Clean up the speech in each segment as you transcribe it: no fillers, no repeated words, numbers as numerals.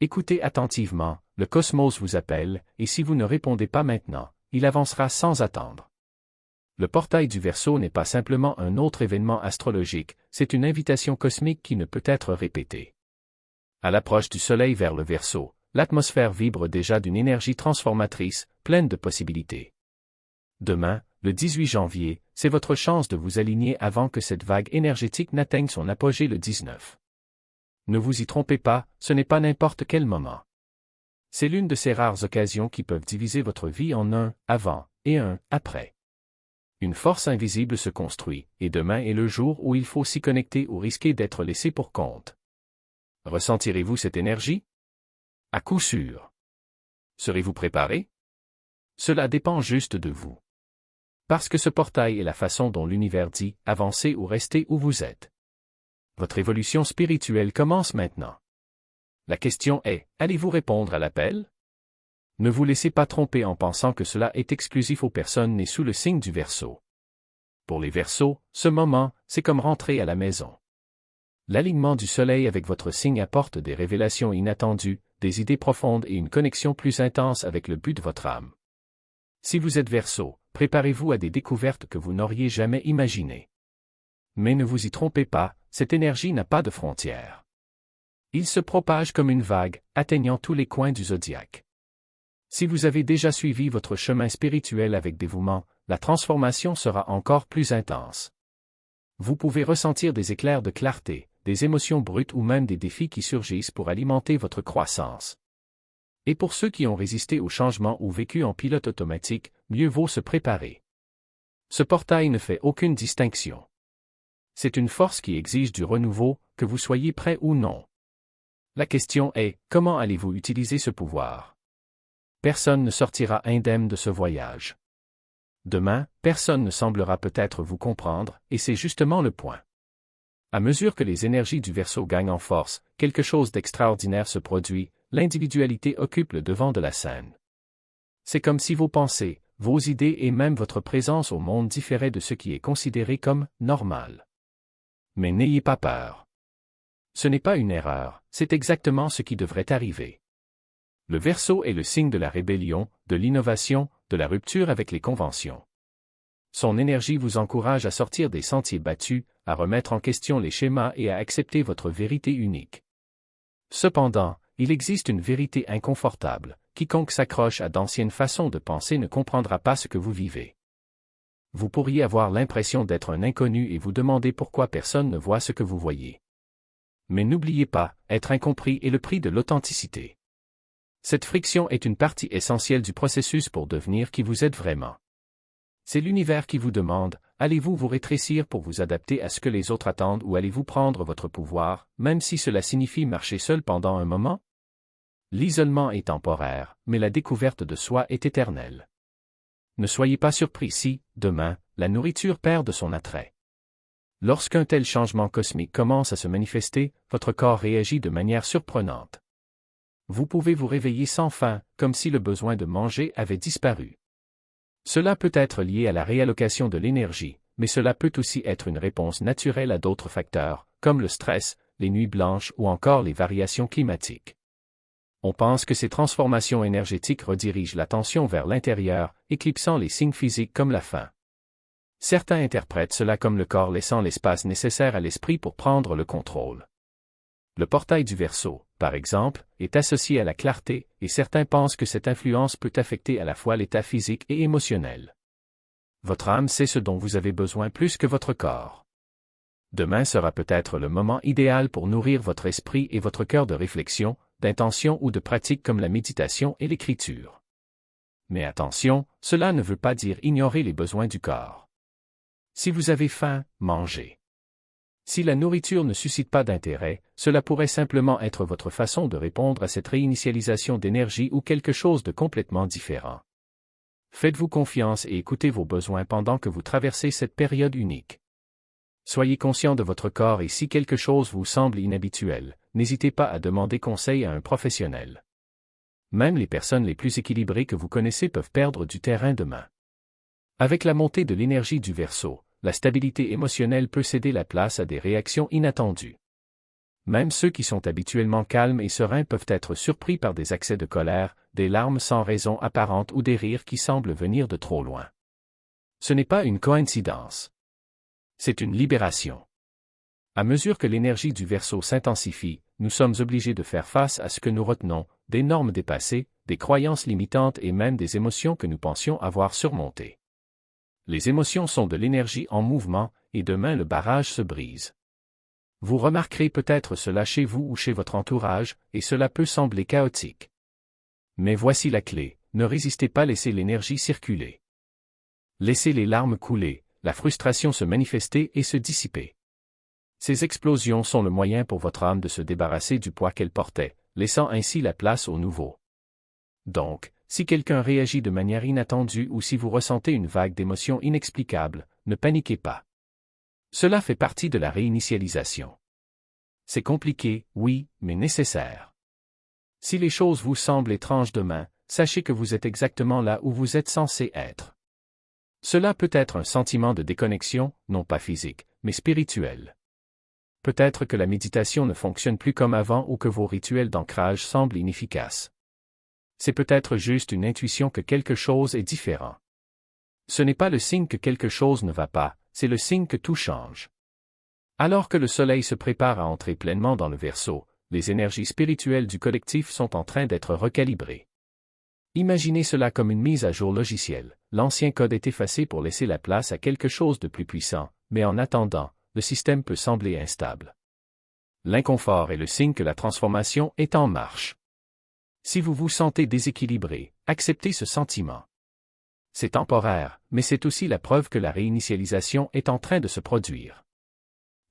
Écoutez attentivement, le cosmos vous appelle, et si vous ne répondez pas maintenant, il avancera sans attendre. Le portail du Verseau n'est pas simplement un autre événement astrologique, c'est une invitation cosmique qui ne peut être répétée. À l'approche du Soleil vers le Verseau, l'atmosphère vibre déjà d'une énergie transformatrice, pleine de possibilités. Demain, le 18 janvier, c'est votre chance de vous aligner avant que cette vague énergétique n'atteigne son apogée le 19. Ne vous y trompez pas, ce n'est pas n'importe quel moment. C'est l'une de ces rares occasions qui peuvent diviser votre vie en un avant et un après. Une force invisible se construit, et demain est le jour où il faut s'y connecter ou risquer d'être laissé pour compte. Ressentirez-vous cette énergie? À coup sûr. Serez-vous préparé? Cela dépend juste de vous. Parce que ce portail est la façon dont l'univers dit « avancez ou restez où vous êtes ». Votre évolution spirituelle commence maintenant. La question est, allez-vous répondre à l'appel? Ne vous laissez pas tromper en pensant que cela est exclusif aux personnes nées sous le signe du Verseau. Pour les Verseaux, ce moment, c'est comme rentrer à la maison. L'alignement du Soleil avec votre signe apporte des révélations inattendues, des idées profondes et une connexion plus intense avec le but de votre âme. Si vous êtes Verseau, préparez-vous à des découvertes que vous n'auriez jamais imaginées. Mais ne vous y trompez pas, cette énergie n'a pas de frontières. Il se propage comme une vague, atteignant tous les coins du zodiaque. Si vous avez déjà suivi votre chemin spirituel avec dévouement, la transformation sera encore plus intense. Vous pouvez ressentir des éclairs de clarté, des émotions brutes ou même des défis qui surgissent pour alimenter votre croissance. Et pour ceux qui ont résisté au changement ou vécu en pilote automatique, mieux vaut se préparer. Ce portail ne fait aucune distinction. C'est une force qui exige du renouveau, que vous soyez prêt ou non. La question est, comment allez-vous utiliser ce pouvoir? Personne ne sortira indemne de ce voyage. Demain, personne ne semblera peut-être vous comprendre, et c'est justement le point. À mesure que les énergies du Verseau gagnent en force, quelque chose d'extraordinaire se produit, l'individualité occupe le devant de la scène. C'est comme si vos pensées, vos idées et même votre présence au monde différaient de ce qui est considéré comme normal. Mais n'ayez pas peur. Ce n'est pas une erreur, c'est exactement ce qui devrait arriver. Le Verseau est le signe de la rébellion, de l'innovation, de la rupture avec les conventions. Son énergie vous encourage à sortir des sentiers battus, à remettre en question les schémas et à accepter votre vérité unique. Cependant, il existe une vérité inconfortable, quiconque s'accroche à d'anciennes façons de penser ne comprendra pas ce que vous vivez. Vous pourriez avoir l'impression d'être un inconnu et vous demander pourquoi personne ne voit ce que vous voyez. Mais n'oubliez pas, être incompris est le prix de l'authenticité. Cette friction est une partie essentielle du processus pour devenir qui vous êtes vraiment. C'est l'univers qui vous demande, allez-vous vous rétrécir pour vous adapter à ce que les autres attendent ou allez-vous prendre votre pouvoir, même si cela signifie marcher seul pendant un moment? L'isolement est temporaire, mais la découverte de soi est éternelle. Ne soyez pas surpris si, demain, la nourriture perd de son attrait. Lorsqu'un tel changement cosmique commence à se manifester, votre corps réagit de manière surprenante. Vous pouvez vous réveiller sans faim, comme si le besoin de manger avait disparu. Cela peut être lié à la réallocation de l'énergie, mais cela peut aussi être une réponse naturelle à d'autres facteurs, comme le stress, les nuits blanches ou encore les variations climatiques. On pense que ces transformations énergétiques redirigent l'attention vers l'intérieur, éclipsant les signes physiques comme la faim. Certains interprètent cela comme le corps laissant l'espace nécessaire à l'esprit pour prendre le contrôle. Le portail du Verseau, par exemple, est associé à la clarté, et certains pensent que cette influence peut affecter à la fois l'état physique et émotionnel. Votre âme sait ce dont vous avez besoin plus que votre corps. Demain sera peut-être le moment idéal pour nourrir votre esprit et votre cœur de réflexion, d'intention ou de pratiques comme la méditation et l'écriture. Mais attention, cela ne veut pas dire ignorer les besoins du corps. Si vous avez faim, mangez. Si la nourriture ne suscite pas d'intérêt, cela pourrait simplement être votre façon de répondre à cette réinitialisation d'énergie ou quelque chose de complètement différent. Faites-vous confiance et écoutez vos besoins pendant que vous traversez cette période unique. Soyez conscient de votre corps et si quelque chose vous semble inhabituel, n'hésitez pas à demander conseil à un professionnel. Même les personnes les plus équilibrées que vous connaissez peuvent perdre du terrain demain. Avec la montée de l'énergie du Verseau, la stabilité émotionnelle peut céder la place à des réactions inattendues. Même ceux qui sont habituellement calmes et sereins peuvent être surpris par des accès de colère, des larmes sans raison apparente ou des rires qui semblent venir de trop loin. Ce n'est pas une coïncidence. C'est une libération. À mesure que l'énergie du Verseau s'intensifie, nous sommes obligés de faire face à ce que nous retenons, des normes dépassées, des croyances limitantes et même des émotions que nous pensions avoir surmontées. Les émotions sont de l'énergie en mouvement, et demain le barrage se brise. Vous remarquerez peut-être cela chez vous ou chez votre entourage, et cela peut sembler chaotique. Mais voici la clé, ne résistez pas, laissez l'énergie circuler. Laissez les larmes couler, la frustration se manifester et se dissiper. Ces explosions sont le moyen pour votre âme de se débarrasser du poids qu'elle portait, laissant ainsi la place au nouveau. Donc, si quelqu'un réagit de manière inattendue ou si vous ressentez une vague d'émotions inexplicables, ne paniquez pas. Cela fait partie de la réinitialisation. C'est compliqué, oui, mais nécessaire. Si les choses vous semblent étranges demain, sachez que vous êtes exactement là où vous êtes censé être. Cela peut être un sentiment de déconnexion, non pas physique, mais spirituel. Peut-être que la méditation ne fonctionne plus comme avant ou que vos rituels d'ancrage semblent inefficaces. C'est peut-être juste une intuition que quelque chose est différent. Ce n'est pas le signe que quelque chose ne va pas, c'est le signe que tout change. Alors que le soleil se prépare à entrer pleinement dans le Verseau, les énergies spirituelles du collectif sont en train d'être recalibrées. Imaginez cela comme une mise à jour logicielle. L'ancien code est effacé pour laisser la place à quelque chose de plus puissant, mais en attendant, le système peut sembler instable. L'inconfort est le signe que la transformation est en marche. Si vous vous sentez déséquilibré, acceptez ce sentiment. C'est temporaire, mais c'est aussi la preuve que la réinitialisation est en train de se produire.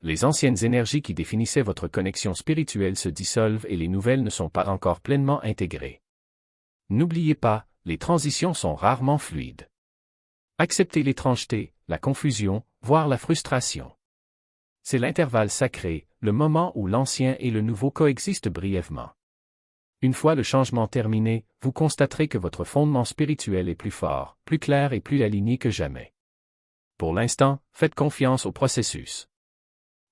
Les anciennes énergies qui définissaient votre connexion spirituelle se dissolvent et les nouvelles ne sont pas encore pleinement intégrées. N'oubliez pas, les transitions sont rarement fluides. Acceptez l'étrangeté, la confusion, voire la frustration. C'est l'intervalle sacré, le moment où l'ancien et le nouveau coexistent brièvement. Une fois le changement terminé, vous constaterez que votre fondement spirituel est plus fort, plus clair et plus aligné que jamais. Pour l'instant, faites confiance au processus.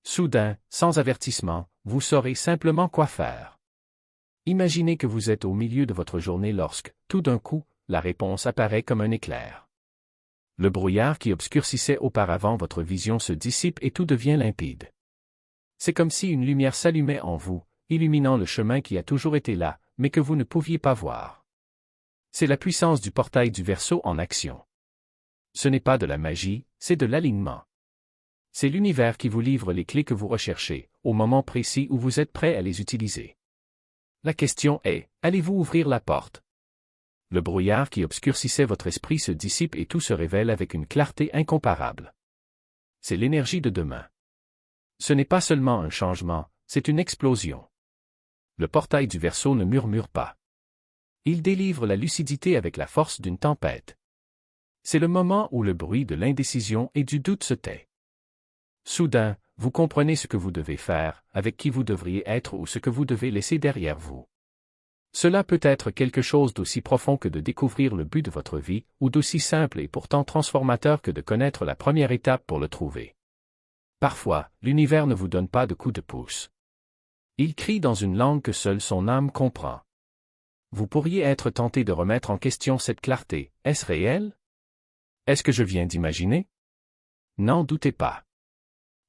Soudain, sans avertissement, vous saurez simplement quoi faire. Imaginez que vous êtes au milieu de votre journée lorsque, tout d'un coup, la réponse apparaît comme un éclair. Le brouillard qui obscurcissait auparavant votre vision se dissipe et tout devient limpide. C'est comme si une lumière s'allumait en vous, illuminant le chemin qui a toujours été là, mais que vous ne pouviez pas voir. C'est la puissance du portail du Verseau en action. Ce n'est pas de la magie, c'est de l'alignement. C'est l'univers qui vous livre les clés que vous recherchez, au moment précis où vous êtes prêt à les utiliser. La question est, allez-vous ouvrir la porte? Le brouillard qui obscurcissait votre esprit se dissipe et tout se révèle avec une clarté incomparable. C'est l'énergie de demain. Ce n'est pas seulement un changement, c'est une explosion. Le portail du Verseau ne murmure pas. Il délivre la lucidité avec la force d'une tempête. C'est le moment où le bruit de l'indécision et du doute se tait. Soudain, vous comprenez ce que vous devez faire, avec qui vous devriez être ou ce que vous devez laisser derrière vous. Cela peut être quelque chose d'aussi profond que de découvrir le but de votre vie, ou d'aussi simple et pourtant transformateur que de connaître la première étape pour le trouver. Parfois, l'univers ne vous donne pas de coup de pouce. Il crie dans une langue que seule son âme comprend. Vous pourriez être tenté de remettre en question cette clarté. Est-ce réel? Est-ce que je viens d'imaginer? N'en doutez pas.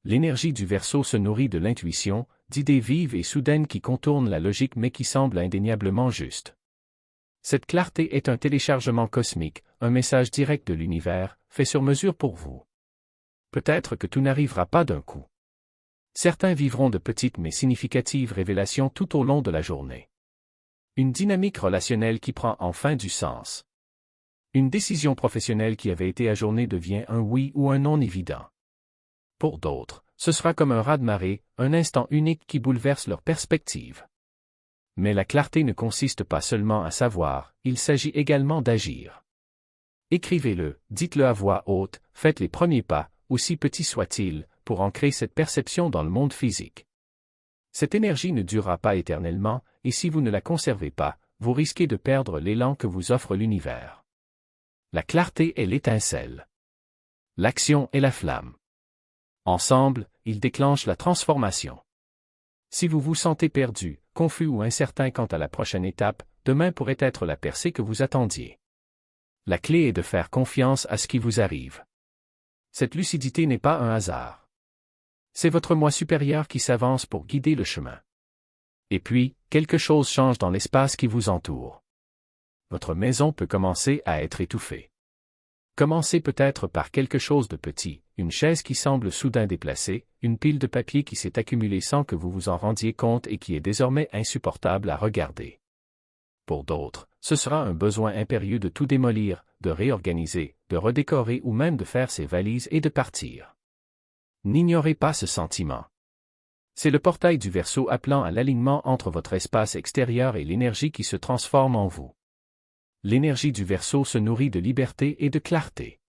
L'énergie du Verseau se nourrit de l'intuition, d'idées vives et soudaines qui contournent la logique mais qui semblent indéniablement justes. Cette clarté est un téléchargement cosmique, un message direct de l'univers, fait sur mesure pour vous. Peut-être que tout n'arrivera pas d'un coup. Certains vivront de petites mais significatives révélations tout au long de la journée. Une dynamique relationnelle qui prend enfin du sens. Une décision professionnelle qui avait été ajournée devient un oui ou un non évident. Pour d'autres, ce sera comme un raz-de-marée, un instant unique qui bouleverse leur perspective. Mais la clarté ne consiste pas seulement à savoir, il s'agit également d'agir. Écrivez-le, dites-le à voix haute, faites les premiers pas, aussi petits soient-ils, pour ancrer cette perception dans le monde physique. Cette énergie ne durera pas éternellement, et si vous ne la conservez pas, vous risquez de perdre l'élan que vous offre l'univers. La clarté est l'étincelle. L'action est la flamme. Ensemble, ils déclenchent la transformation. Si vous vous sentez perdu, confus ou incertain quant à la prochaine étape, demain pourrait être la percée que vous attendiez. La clé est de faire confiance à ce qui vous arrive. Cette lucidité n'est pas un hasard. C'est votre moi supérieur qui s'avance pour guider le chemin. Et puis, quelque chose change dans l'espace qui vous entoure. Votre maison peut commencer à être étouffée. Commencez peut-être par quelque chose de petit, une chaise qui semble soudain déplacée, une pile de papier qui s'est accumulée sans que vous vous en rendiez compte et qui est désormais insupportable à regarder. Pour d'autres, ce sera un besoin impérieux de tout démolir, de réorganiser, de redécorer ou même de faire ses valises et de partir. N'ignorez pas ce sentiment. C'est le portail du Verseau appelant à l'alignement entre votre espace extérieur et l'énergie qui se transforme en vous. L'énergie du Verseau se nourrit de liberté et de clarté.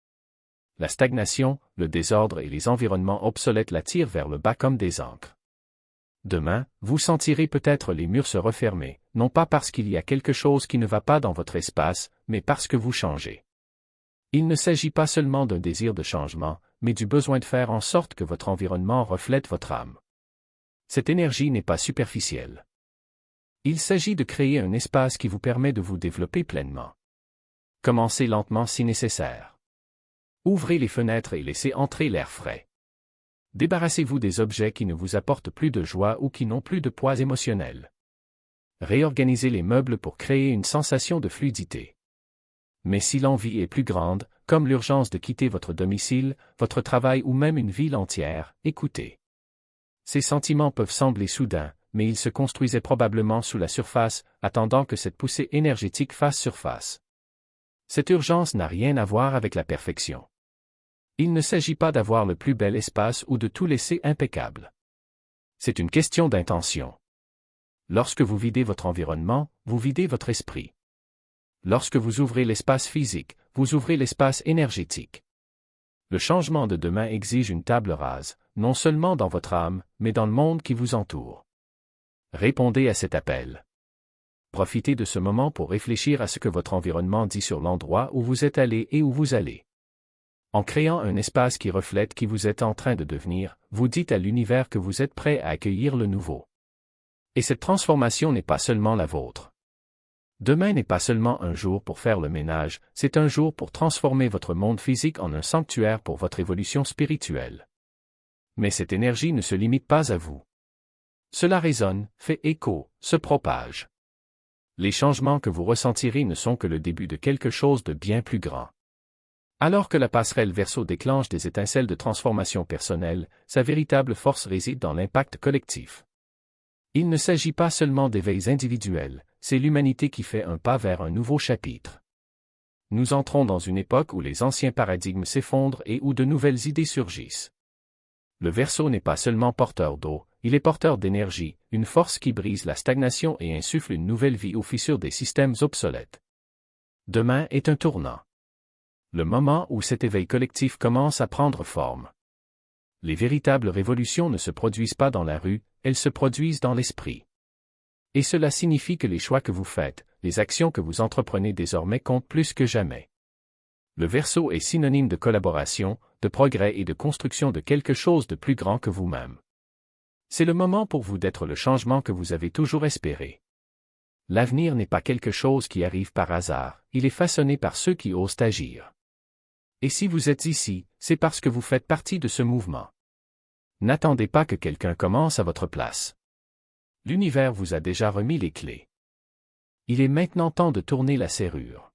La stagnation, le désordre et les environnements obsolètes l'attirent vers le bas comme des ancres. Demain, vous sentirez peut-être les murs se refermer, non pas parce qu'il y a quelque chose qui ne va pas dans votre espace, mais parce que vous changez. Il ne s'agit pas seulement d'un désir de changement, mais du besoin de faire en sorte que votre environnement reflète votre âme. Cette énergie n'est pas superficielle. Il s'agit de créer un espace qui vous permet de vous développer pleinement. Commencez lentement si nécessaire. Ouvrez les fenêtres et laissez entrer l'air frais. Débarrassez-vous des objets qui ne vous apportent plus de joie ou qui n'ont plus de poids émotionnel. Réorganisez les meubles pour créer une sensation de fluidité. Mais si l'envie est plus grande, comme l'urgence de quitter votre domicile, votre travail ou même une ville entière, écoutez. Ces sentiments peuvent sembler soudains, mais ils se construisaient probablement sous la surface, attendant que cette poussée énergétique fasse surface. Cette urgence n'a rien à voir avec la perfection. Il ne s'agit pas d'avoir le plus bel espace ou de tout laisser impeccable. C'est une question d'intention. Lorsque vous videz votre environnement, vous videz votre esprit. Lorsque vous ouvrez l'espace physique, vous ouvrez l'espace énergétique. Le changement de demain exige une table rase, non seulement dans votre âme, mais dans le monde qui vous entoure. Répondez à cet appel. Profitez de ce moment pour réfléchir à ce que votre environnement dit sur l'endroit où vous êtes allé et où vous allez. En créant un espace qui reflète qui vous êtes en train de devenir, vous dites à l'univers que vous êtes prêt à accueillir le nouveau. Et cette transformation n'est pas seulement la vôtre. Demain n'est pas seulement un jour pour faire le ménage, c'est un jour pour transformer votre monde physique en un sanctuaire pour votre évolution spirituelle. Mais cette énergie ne se limite pas à vous. Cela résonne, fait écho, se propage. Les changements que vous ressentirez ne sont que le début de quelque chose de bien plus grand. Alors que la passerelle Verseau déclenche des étincelles de transformation personnelle, sa véritable force réside dans l'impact collectif. Il ne s'agit pas seulement d'éveils individuels, c'est l'humanité qui fait un pas vers un nouveau chapitre. Nous entrons dans une époque où les anciens paradigmes s'effondrent et où de nouvelles idées surgissent. Le Verseau n'est pas seulement porteur d'eau, il est porteur d'énergie, une force qui brise la stagnation et insuffle une nouvelle vie aux fissures des systèmes obsolètes. Demain est un tournant. Le moment où cet éveil collectif commence à prendre forme. Les véritables révolutions ne se produisent pas dans la rue, elles se produisent dans l'esprit. Et cela signifie que les choix que vous faites, les actions que vous entreprenez désormais comptent plus que jamais. Le Verseau est synonyme de collaboration, de progrès et de construction de quelque chose de plus grand que vous-même. C'est le moment pour vous d'être le changement que vous avez toujours espéré. L'avenir n'est pas quelque chose qui arrive par hasard, il est façonné par ceux qui osent agir. Et si vous êtes ici, c'est parce que vous faites partie de ce mouvement. N'attendez pas que quelqu'un commence à votre place. L'univers vous a déjà remis les clés. Il est maintenant temps de tourner la serrure.